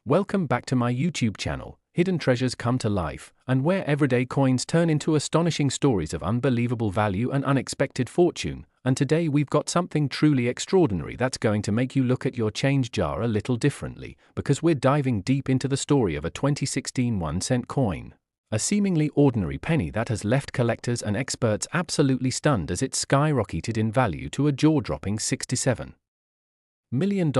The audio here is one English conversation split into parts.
Welcome back to my YouTube channel, Hidden Treasures Come to Life, and where everyday coins turn into astonishing stories of unbelievable value and unexpected fortune. And today we've got something truly extraordinary that's going to make you look at your change jar a little differently, because we're diving deep into the story of a 2016 1-cent coin. A seemingly ordinary penny that has left collectors and experts absolutely stunned as it skyrocketed in value to a jaw-dropping $67 million.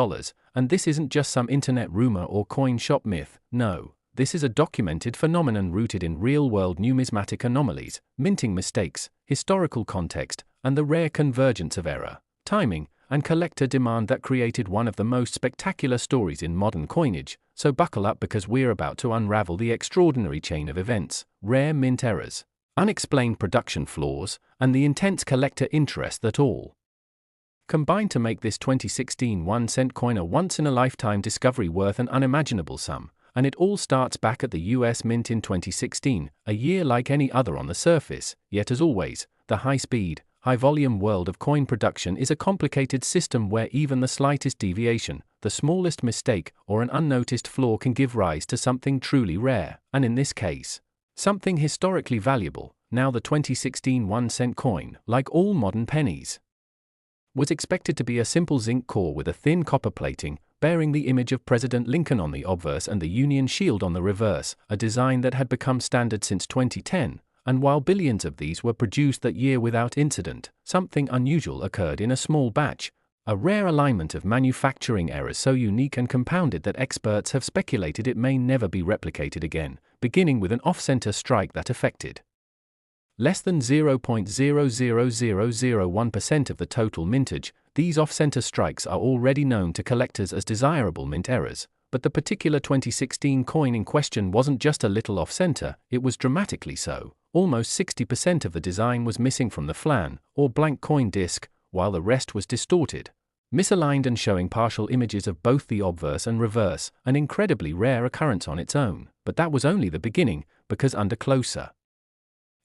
And this isn't just some internet rumor or coin shop myth. No, this is a documented phenomenon rooted in real-world numismatic anomalies, minting mistakes, historical context, and the rare convergence of error, timing, and collector demand that created one of the most spectacular stories in modern coinage. So buckle up, because we're about to unravel the extraordinary chain of events, rare mint errors, unexplained production flaws, and the intense collector interest that all combined to make this 2016 1-cent coin a once-in-a-lifetime discovery worth an unimaginable sum. And it all starts back at the US Mint in 2016, a year like any other on the surface. Yet as always, the high-speed, high-volume world of coin production is a complicated system where even the slightest deviation, the smallest mistake, or an unnoticed flaw can give rise to something truly rare, and in this case, something historically valuable. Now the 2016 1-cent coin, like all modern pennies, was expected to be a simple zinc core with a thin copper plating, bearing the image of President Lincoln on the obverse and the Union Shield on the reverse, a design that had become standard since 2010, and while billions of these were produced that year without incident, something unusual occurred in a small batch, a rare alignment of manufacturing errors so unique and compounded that experts have speculated it may never be replicated again, beginning with an off-center strike that affected less than 0.00001% of the total mintage. These off-center strikes are already known to collectors as desirable mint errors, but the particular 2016 coin in question wasn't just a little off-center, it was dramatically so. Almost 60% of the design was missing from the flan, or blank coin disc, while the rest was distorted, misaligned and showing partial images of both the obverse and reverse, an incredibly rare occurrence on its own. But that was only the beginning, because under closer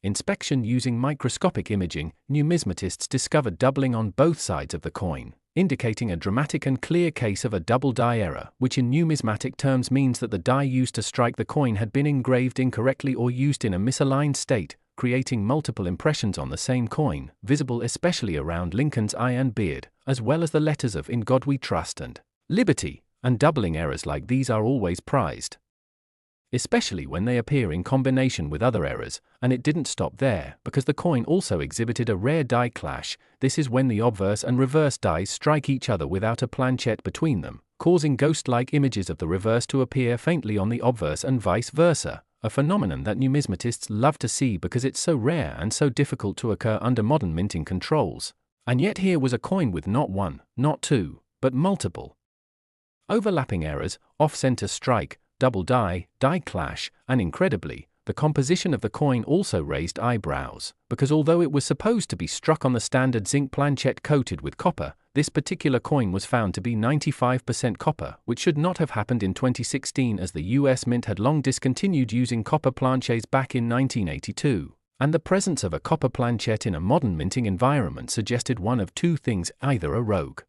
inspection using microscopic imaging, numismatists discovered doubling on both sides of the coin, indicating a dramatic and clear case of a double die error, which in numismatic terms means that the die used to strike the coin had been engraved incorrectly or used in a misaligned state, creating multiple impressions on the same coin, visible especially around Lincoln's eye and beard, as well as the letters of "In God We Trust" and "Liberty." And doubling errors like these are always prized, especially when they appear in combination with other errors. And it didn't stop there, because the coin also exhibited a rare die clash. This is when the obverse and reverse dies strike each other without a planchette between them, causing ghost-like images of the reverse to appear faintly on the obverse and vice versa, a phenomenon that numismatists love to see because it's so rare and so difficult to occur under modern minting controls. And yet here was a coin with not one, not two, but multiple overlapping errors, off-center strike, double die clash, and incredibly, the composition of the coin also raised eyebrows, because although it was supposed to be struck on the standard zinc planchette coated with copper, this particular coin was found to be 95% copper, which should not have happened in 2016, as the US Mint had long discontinued using copper planchets back in 1982. And the presence of a copper planchette in a modern minting environment suggested one of two things: either a rogue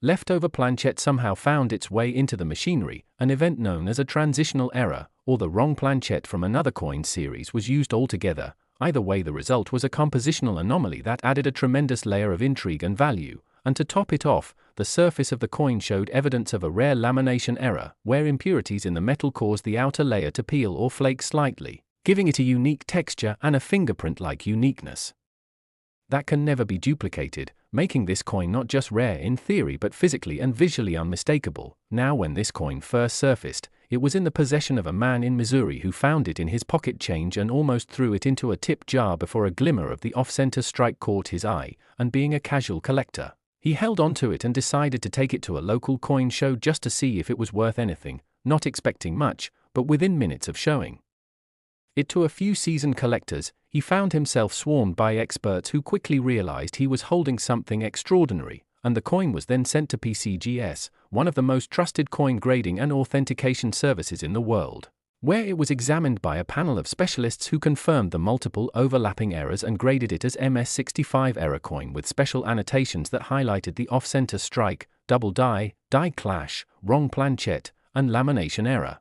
leftover planchette somehow found its way into the machinery, an event known as a transitional error, or the wrong planchette from another coin series was used altogether. Either way, the result was a compositional anomaly that added a tremendous layer of intrigue and value. And to top it off, the surface of the coin showed evidence of a rare lamination error, where impurities in the metal caused the outer layer to peel or flake slightly, giving it a unique texture and a fingerprint-like uniqueness that can never be duplicated, making this coin not just rare in theory but physically and visually unmistakable. Now, when this coin first surfaced, it was in the possession of a man in Missouri who found it in his pocket change and almost threw it into a tip jar before a glimmer of the off-center strike caught his eye, and being a casual collector, he held onto it and decided to take it to a local coin show just to see if it was worth anything, not expecting much, but within minutes of showing it to a few seasoned collectors, he found himself swarmed by experts who quickly realized he was holding something extraordinary, and the coin was then sent to PCGS, one of the most trusted coin grading and authentication services in the world, where it was examined by a panel of specialists who confirmed the multiple overlapping errors and graded it as MS65 error coin with special annotations that highlighted the off-center strike, double die clash, wrong planchette, and lamination error.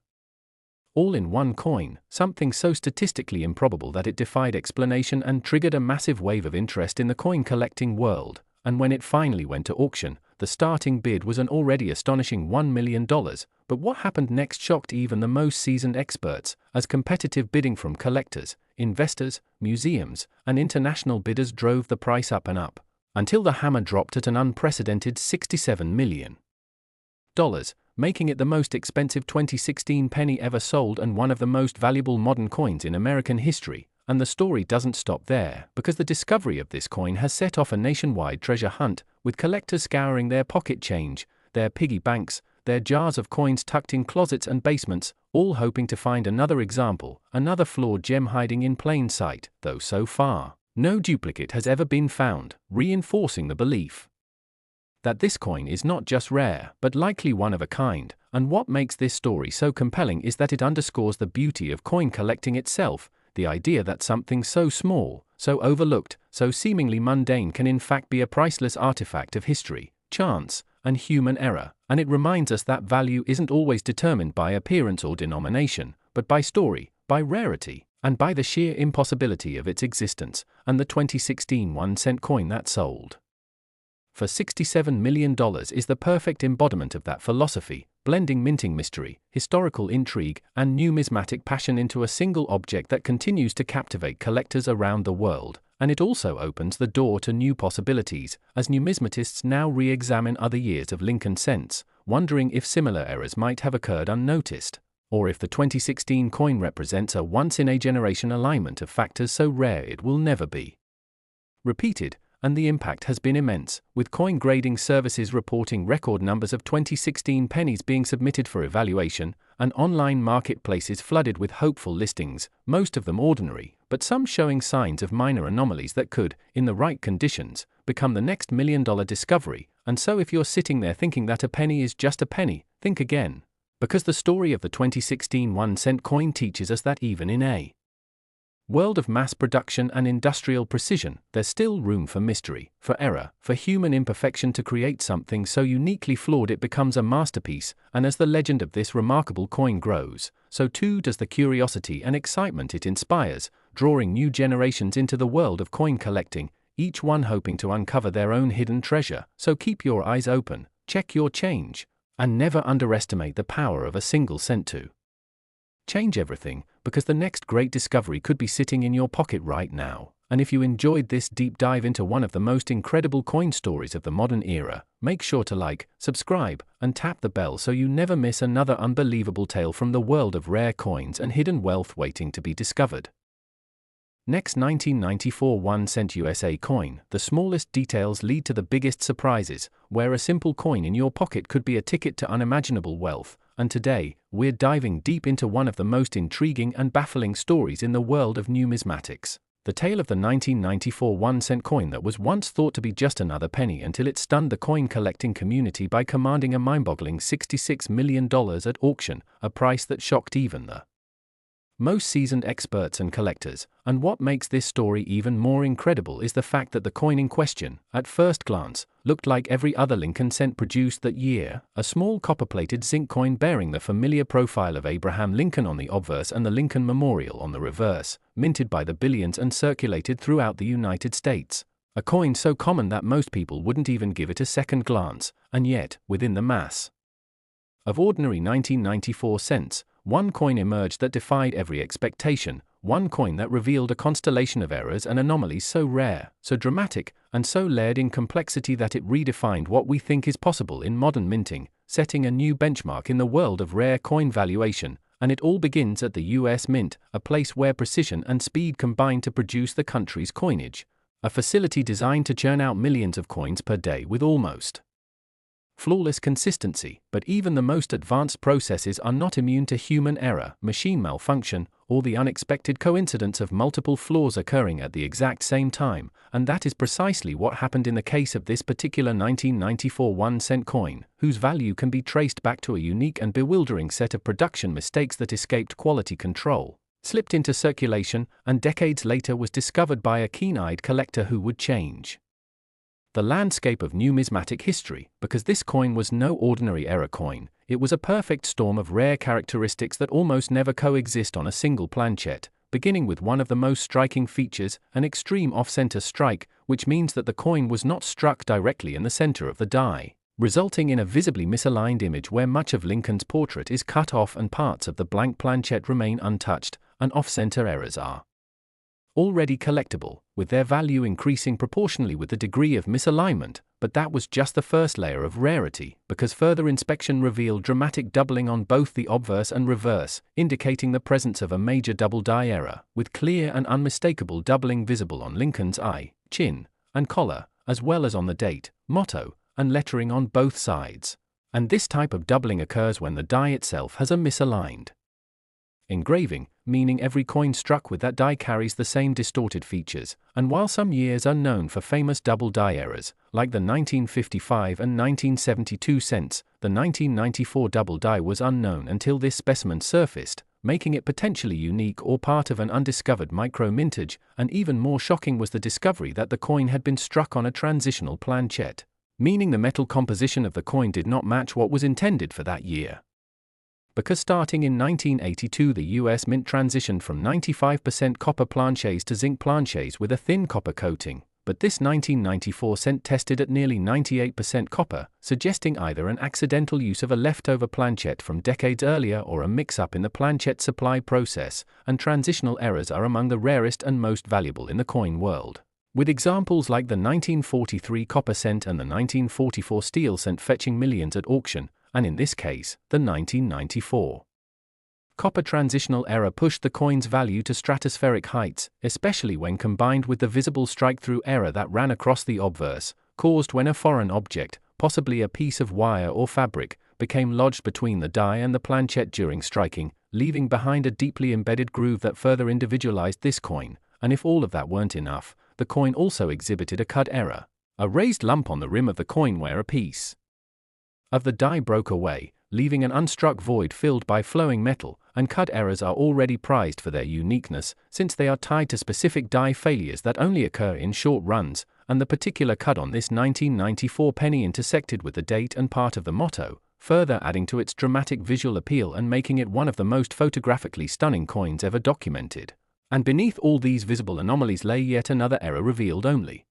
All in one coin, something so statistically improbable that it defied explanation and triggered a massive wave of interest in the coin collecting world. And when it finally went to auction, the starting bid was an already astonishing $1 million, but what happened next shocked even the most seasoned experts, as competitive bidding from collectors, investors, museums, and international bidders drove the price up and up, until the hammer dropped at an unprecedented $67 million, making it the most expensive 2016 penny ever sold and one of the most valuable modern coins in American history. And the story doesn't stop there, because the discovery of this coin has set off a nationwide treasure hunt, with collectors scouring their pocket change, their piggy banks, their jars of coins tucked in closets and basements, all hoping to find another example, another flawed gem hiding in plain sight, though so far, no duplicate has ever been found, reinforcing the belief that this coin is not just rare, but likely one of a kind. And what makes this story so compelling is that it underscores the beauty of coin collecting itself, the idea that something so small, so overlooked, so seemingly mundane can in fact be a priceless artifact of history, chance, and human error. And it reminds us that value isn't always determined by appearance or denomination, but by story, by rarity, and by the sheer impossibility of its existence. And the 2016 1-cent coin that sold for $67 million is the perfect embodiment of that philosophy, blending minting mystery, historical intrigue, and numismatic passion into a single object that continues to captivate collectors around the world. And it also opens the door to new possibilities, as numismatists now re-examine other years of Lincoln cents, wondering if similar errors might have occurred unnoticed, or if the 2016 coin represents a once-in-a-generation alignment of factors so rare it will never be repeated. And the impact has been immense, with coin grading services reporting record numbers of 2016 pennies being submitted for evaluation, and online marketplaces flooded with hopeful listings, most of them ordinary, but some showing signs of minor anomalies that could, in the right conditions, become the next $1 million discovery. And so if you're sitting there thinking that a penny is just a penny, think again. Because the story of the 2016 1-cent coin teaches us that even in a world of mass production and industrial precision, there's still room for mystery, for error, for human imperfection to create something so uniquely flawed it becomes a masterpiece. And as the legend of this remarkable coin grows, so too does the curiosity and excitement it inspires, drawing new generations into the world of coin collecting, each one hoping to uncover their own hidden treasure. So keep your eyes open, check your change, and never underestimate the power of a single cent to change everything, because the next great discovery could be sitting in your pocket right now. And if you enjoyed this deep dive into one of the most incredible coin stories of the modern era, make sure to like, subscribe, and tap the bell so you never miss another unbelievable tale from the world of rare coins and hidden wealth waiting to be discovered. Next, 1994 1-cent USA coin. The smallest details lead to the biggest surprises, where a simple coin in your pocket could be a ticket to unimaginable wealth. And today, we're diving deep into one of the most intriguing and baffling stories in the world of numismatics. The tale of the 1994 1-cent coin that was once thought to be just another penny until it stunned the coin collecting community by commanding a mind-boggling $66 million at auction, a price that shocked even the most seasoned experts and collectors. And what makes this story even more incredible is the fact that the coin in question, at first glance, looked like every other Lincoln cent produced that year, a small copper-plated zinc coin bearing the familiar profile of Abraham Lincoln on the obverse and the Lincoln Memorial on the reverse, minted by the billions and circulated throughout the United States. A coin so common that most people wouldn't even give it a second glance, and yet, within the mass of ordinary 1994 cents, one coin emerged that defied every expectation, one coin that revealed a constellation of errors and anomalies so rare, so dramatic, and so layered in complexity that it redefined what we think is possible in modern minting, setting a new benchmark in the world of rare coin valuation. And it all begins at the US Mint, a place where precision and speed combine to produce the country's coinage, a facility designed to churn out millions of coins per day with almost flawless consistency. But even the most advanced processes are not immune to human error, machine malfunction, or the unexpected coincidence of multiple flaws occurring at the exact same time. And that is precisely what happened in the case of this particular 1994 1-cent coin, whose value can be traced back to a unique and bewildering set of production mistakes that escaped quality control, slipped into circulation, and decades later was discovered by a keen-eyed collector who would change the landscape of numismatic history. Because this coin was no ordinary error coin, It was a perfect storm of rare characteristics that almost never coexist on a single planchette, beginning with one of the most striking features, an extreme off-center strike, which means that the coin was not struck directly in the center of the die, resulting in a visibly misaligned image where much of Lincoln's portrait is cut off and parts of the blank planchette remain untouched, and off-center errors are already collectible, with their value increasing proportionally with the degree of misalignment, but that was just the first layer of rarity, because further inspection revealed dramatic doubling on both the obverse and reverse, indicating the presence of a major double die error, with clear and unmistakable doubling visible on Lincoln's eye, chin, and collar, as well as on the date, motto, and lettering on both sides. And this type of doubling occurs when the die itself has a misaligned engraving, meaning every coin struck with that die carries the same distorted features, and while some years are known for famous double die errors, like the 1955 and 1972 cents, the 1994 double die was unknown until this specimen surfaced, making it potentially unique or part of an undiscovered micro-mintage, and even more shocking was the discovery that the coin had been struck on a transitional planchette, meaning the metal composition of the coin did not match what was intended for that year. Because starting in 1982 the US Mint transitioned from 95% copper planchets to zinc planchets with a thin copper coating, but this 1994 cent tested at nearly 98% copper, suggesting either an accidental use of a leftover planchette from decades earlier or a mix-up in the planchette supply process, and transitional errors are among the rarest and most valuable in the coin world, with examples like the 1943 copper cent and the 1944 steel cent fetching millions at auction, and in this case, the 1994 copper transitional error pushed the coin's value to stratospheric heights, especially when combined with the visible strike-through error that ran across the obverse, caused when a foreign object, possibly a piece of wire or fabric, became lodged between the die and the planchette during striking, leaving behind a deeply embedded groove that further individualized this coin, and if all of that weren't enough, the coin also exhibited a cut error, a raised lump on the rim of the coin where a piece of the die broke away, leaving an unstruck void filled by flowing metal, and cut errors are already prized for their uniqueness, since they are tied to specific die failures that only occur in short runs, and the particular cut on this 1994 penny intersected with the date and part of the motto, further adding to its dramatic visual appeal and making it one of the most photographically stunning coins ever documented. And beneath all these visible anomalies lay yet another error revealed only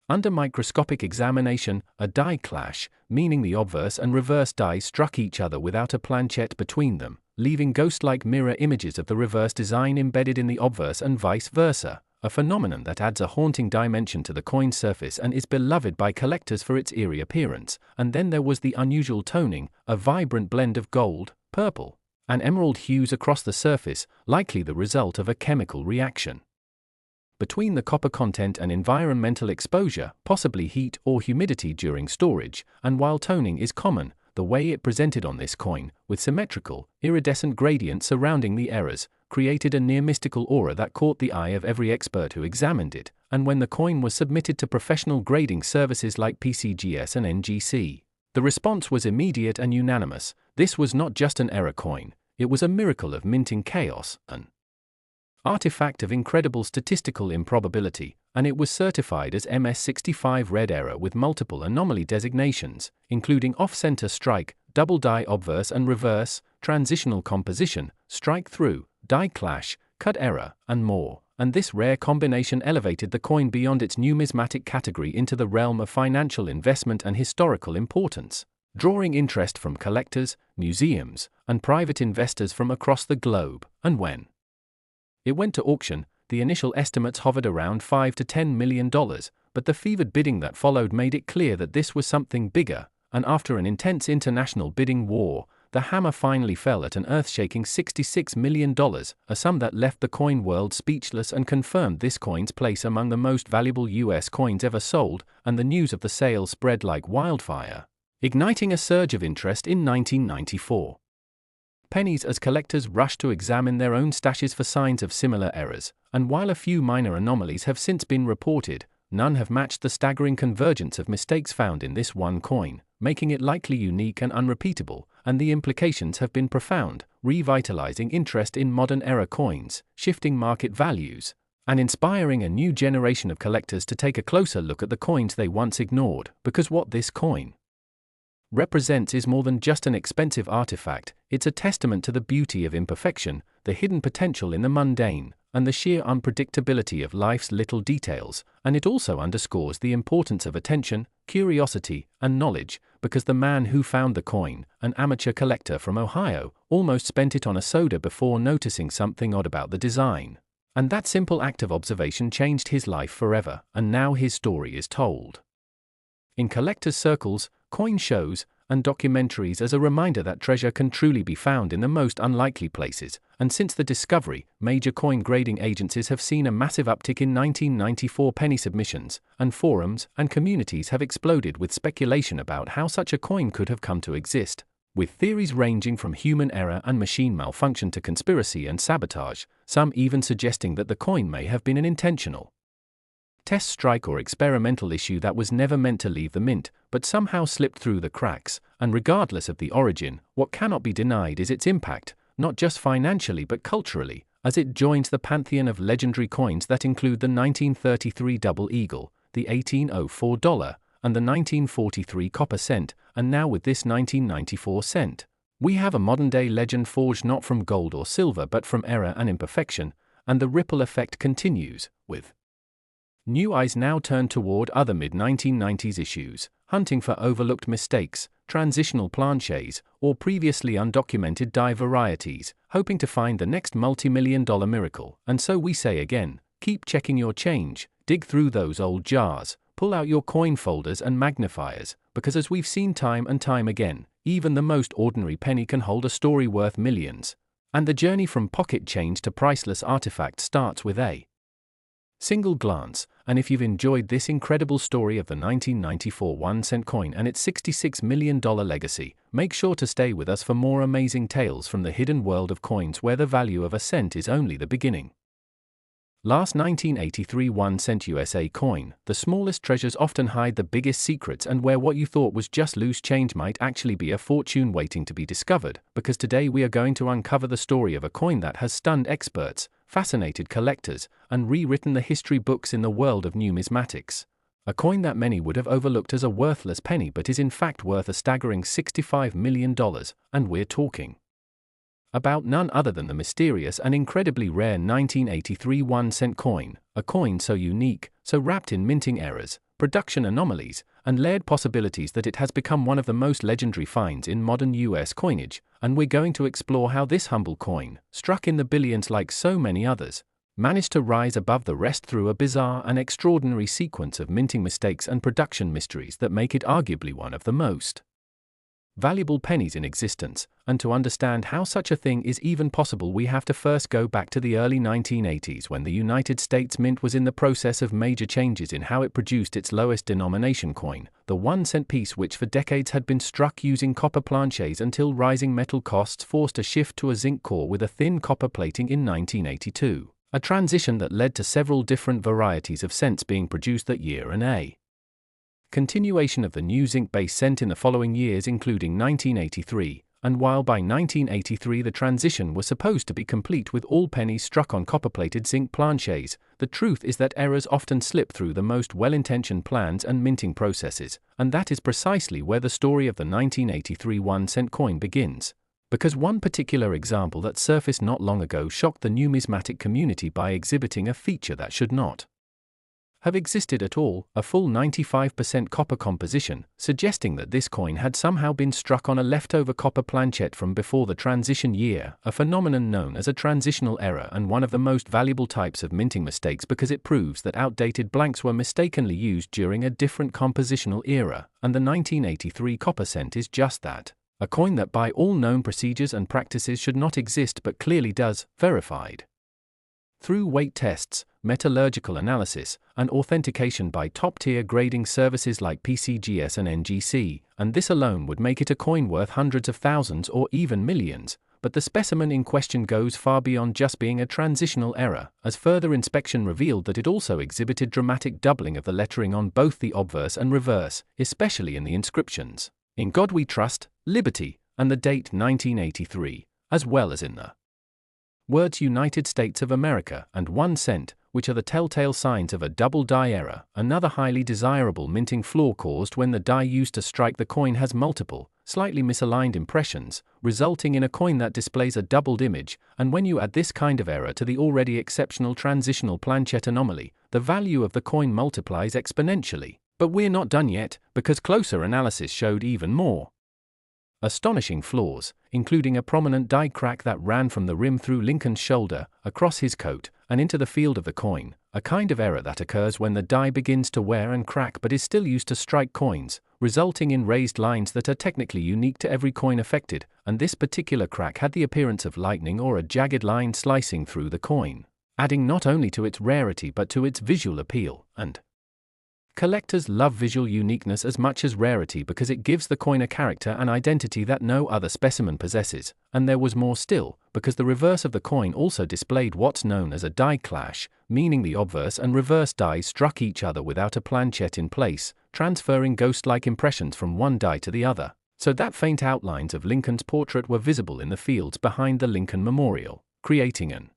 under microscopic examination, a die clash, meaning the obverse and reverse die struck each other without a planchette between them, leaving ghost-like mirror images of the reverse design embedded in the obverse and vice versa, a phenomenon that adds a haunting dimension to the coin's surface and is beloved by collectors for its eerie appearance. And then there was the unusual toning, a vibrant blend of gold, purple, and emerald hues across the surface, likely the result of a chemical reaction between the copper content and environmental exposure, possibly heat or humidity during storage, and while toning is common, the way it presented on this coin, with symmetrical, iridescent gradients surrounding the errors, created a near-mystical aura that caught the eye of every expert who examined it, and when the coin was submitted to professional grading services like PCGS and NGC, the response was immediate and unanimous. This was not just an error coin, it was a miracle of minting chaos, an artifact of incredible statistical improbability, and it was certified as MS65 red error with multiple anomaly designations, including off-center strike, double die obverse and reverse, transitional composition, strike-through, die clash, cut error, and more. And this rare combination elevated the coin beyond its numismatic category into the realm of financial investment and historical importance, drawing interest from collectors, museums, and private investors from across the globe. And when it went to auction, the initial estimates hovered around $5 to $10 million, but the fevered bidding that followed made it clear that this was something bigger, and after an intense international bidding war, the hammer finally fell at an earth-shaking $66 million, a sum that left the coin world speechless and confirmed this coin's place among the most valuable US coins ever sold, and the news of the sale spread like wildfire, igniting a surge of interest in 1994. Pennies as collectors rushed to examine their own stashes for signs of similar errors, and while a few minor anomalies have since been reported, none have matched the staggering convergence of mistakes found in this one coin, making it likely unique and unrepeatable, and the implications have been profound, revitalizing interest in modern era coins, shifting market values, and inspiring a new generation of collectors to take a closer look at the coins they once ignored, because what this coin represents is more than just an expensive artifact, it's a testament to the beauty of imperfection, the hidden potential in the mundane, and the sheer unpredictability of life's little details, and it also underscores the importance of attention, curiosity, and knowledge, because the man who found the coin, an amateur collector from Ohio, almost spent it on a soda before noticing something odd about the design. And that simple act of observation changed his life forever, and now his story is told in collectors' circles, coin shows, and documentaries as a reminder that treasure can truly be found in the most unlikely places. And since the discovery, major coin grading agencies have seen a massive uptick in 1994 penny submissions, and forums and communities have exploded with speculation about how such a coin could have come to exist, with theories ranging from human error and machine malfunction to conspiracy and sabotage, some even suggesting that the coin may have been an intentional test strike or experimental issue that was never meant to leave the mint, but somehow slipped through the cracks. And regardless of the origin, what cannot be denied is its impact, not just financially but culturally, as it joins the pantheon of legendary coins that include the 1933 double eagle, the 1804 dollar, and the 1943 copper cent, and now with this 1994 cent. We have a modern-day legend forged not from gold or silver but from error and imperfection, and the ripple effect continues, with new eyes now turned toward other mid-1990s issues, hunting for overlooked mistakes, transitional planchets, or previously undocumented die varieties, hoping to find the next multi-million-dollar miracle. And so we say again, keep checking your change, dig through those old jars, pull out your coin folders and magnifiers, because as we've seen time and time again, even the most ordinary penny can hold a story worth millions. And the journey from pocket change to priceless artifact starts with a single glance. And if you've enjoyed this incredible story of the 1994 1-cent coin and its $66 million legacy, make sure to stay with us for more amazing tales from the hidden world of coins where the value of a cent is only the beginning. Last 1983 1-cent USA coin, the smallest treasures often hide the biggest secrets, and where what you thought was just loose change might actually be a fortune waiting to be discovered, because today we are going to uncover the story of a coin that has stunned experts, fascinated collectors, and rewritten the history books in the world of numismatics. A coin that many would have overlooked as a worthless penny but is in fact worth a staggering $65 million, and we're talking about none other than the mysterious and incredibly rare 1983 1-cent coin, a coin so unique, so wrapped in minting errors, production anomalies, and layered possibilities that it has become one of the most legendary finds in modern US coinage. And we're going to explore how this humble coin, struck in the billions like so many others, managed to rise above the rest through a bizarre and extraordinary sequence of minting mistakes and production mysteries that make it arguably one of the most valuable pennies in existence. And to understand how such a thing is even possible, we have to first go back to the early 1980s when the United States Mint was in the process of major changes in how it produced its lowest denomination coin, the 1-cent piece, which for decades had been struck using copper planchets until rising metal costs forced a shift to a zinc core with a thin copper plating in 1982, a transition that led to several different varieties of cents being produced that year and a continuation of the new zinc-based cent in the following years, including 1983, and while by 1983 the transition was supposed to be complete with all pennies struck on copper-plated zinc planchets, the truth is that errors often slip through the most well-intentioned plans and minting processes, and that is precisely where the story of the 1983 1-cent coin begins. Because one particular example that surfaced not long ago shocked the numismatic community by exhibiting a feature that should not have existed at all, a full 95% copper composition, suggesting that this coin had somehow been struck on a leftover copper planchet from before the transition year, a phenomenon known as a transitional error and one of the most valuable types of minting mistakes because it proves that outdated blanks were mistakenly used during a different compositional era, and the 1983 copper cent is just that. A coin that by all known procedures and practices should not exist but clearly does, verified through weight tests, metallurgical analysis, and authentication by top-tier grading services like PCGS and NGC, and this alone would make it a coin worth hundreds of thousands or even millions. But the specimen in question goes far beyond just being a transitional error, as further inspection revealed that it also exhibited dramatic doubling of the lettering on both the obverse and reverse, especially in the inscriptions, "In God We Trust, Liberty," and the date 1983, as well as in the words United States of America and 1 cent, which are the telltale signs of a double die error. Another highly desirable minting flaw caused when the die used to strike the coin has multiple, slightly misaligned impressions, resulting in a coin that displays a doubled image, and when you add this kind of error to the already exceptional transitional planchet anomaly, the value of the coin multiplies exponentially. But we're not done yet, because closer analysis showed even more astonishing flaws, including a prominent die crack that ran from the rim through Lincoln's shoulder, across his coat, and into the field of the coin, a kind of error that occurs when the die begins to wear and crack but is still used to strike coins, resulting in raised lines that are technically unique to every coin affected, and this particular crack had the appearance of lightning or a jagged line slicing through the coin, adding not only to its rarity but to its visual appeal, and collectors love visual uniqueness as much as rarity because it gives the coin a character and identity that no other specimen possesses, and there was more still, because the reverse of the coin also displayed what's known as a die clash, meaning the obverse and reverse dies struck each other without a planchet in place, transferring ghost-like impressions from one die to the other, so that faint outlines of Lincoln's portrait were visible in the fields behind the Lincoln Memorial, creating an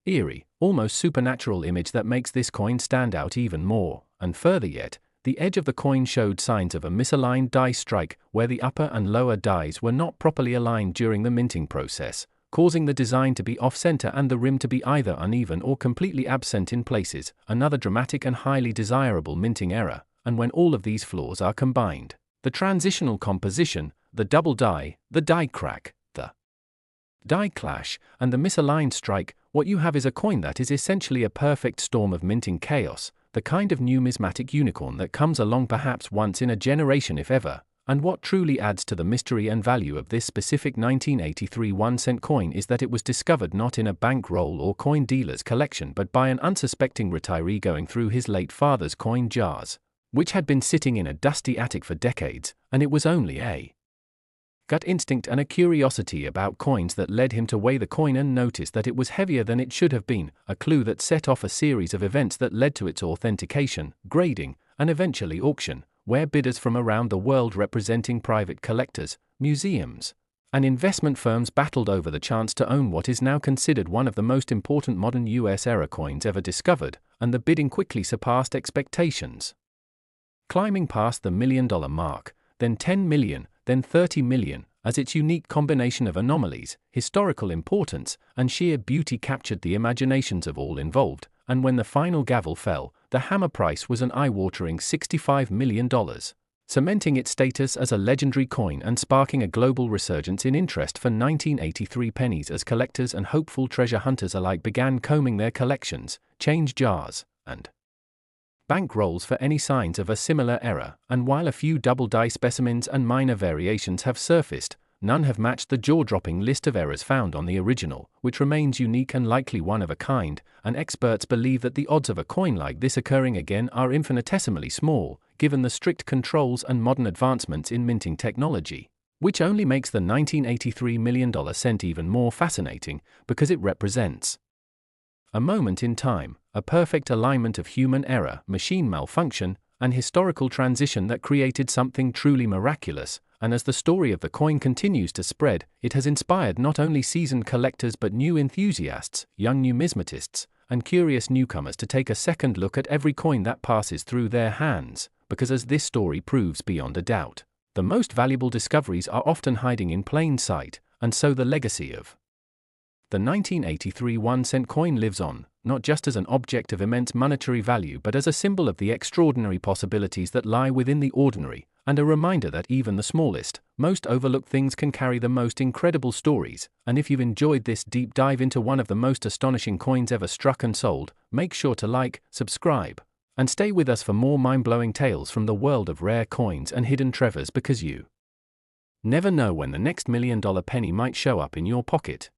eerie, almost supernatural image that makes this coin stand out even more. And further yet, the edge of the coin showed signs of a misaligned die strike where the upper and lower dies were not properly aligned during the minting process, causing the design to be off-center and the rim to be either uneven or completely absent in places, another dramatic and highly desirable minting error. And when all of these flaws are combined, the transitional composition, the double die, the die crack, the die clash, and the misaligned strike, what you have is a coin that is essentially a perfect storm of minting chaos, the kind of numismatic unicorn that comes along perhaps once in a generation if ever. And what truly adds to the mystery and value of this specific 1983 1-cent coin is that it was discovered not in a bankroll or coin dealer's collection but by an unsuspecting retiree going through his late father's coin jars, which had been sitting in a dusty attic for decades, and it was only a gut instinct and a curiosity about coins that led him to weigh the coin and notice that it was heavier than it should have been, a clue that set off a series of events that led to its authentication, grading, and eventually auction, where bidders from around the world representing private collectors, museums, and investment firms battled over the chance to own what is now considered one of the most important modern US era coins ever discovered, and the bidding quickly surpassed expectations, climbing past the $1 million mark, then 10 million, then 30 million, as its unique combination of anomalies, historical importance, and sheer beauty captured the imaginations of all involved, and when the final gavel fell, the hammer price was an eye-watering $65 million, cementing its status as a legendary coin and sparking a global resurgence in interest for 1983 pennies as collectors and hopeful treasure hunters alike began combing their collections, change jars, and bank rolls for any signs of a similar error, and while a few double-die specimens and minor variations have surfaced, none have matched the jaw-dropping list of errors found on the original, which remains unique and likely one of a kind, and experts believe that the odds of a coin like this occurring again are infinitesimally small, given the strict controls and modern advancements in minting technology, which only makes the 1983 $1 million cent even more fascinating, because it represents a moment in time, a perfect alignment of human error, machine malfunction, and historical transition that created something truly miraculous, and as the story of the coin continues to spread, it has inspired not only seasoned collectors but new enthusiasts, young numismatists, and curious newcomers to take a second look at every coin that passes through their hands, because as this story proves beyond a doubt, the most valuable discoveries are often hiding in plain sight, and so the legacy of the 1983 1-cent coin lives on, not just as an object of immense monetary value but as a symbol of the extraordinary possibilities that lie within the ordinary, and a reminder that even the smallest, most overlooked things can carry the most incredible stories. And if you've enjoyed this deep dive into one of the most astonishing coins ever struck and sold, make sure to like, subscribe, and stay with us for more mind-blowing tales from the world of rare coins and hidden treasures, because you never know when the next $1 million penny might show up in your pocket.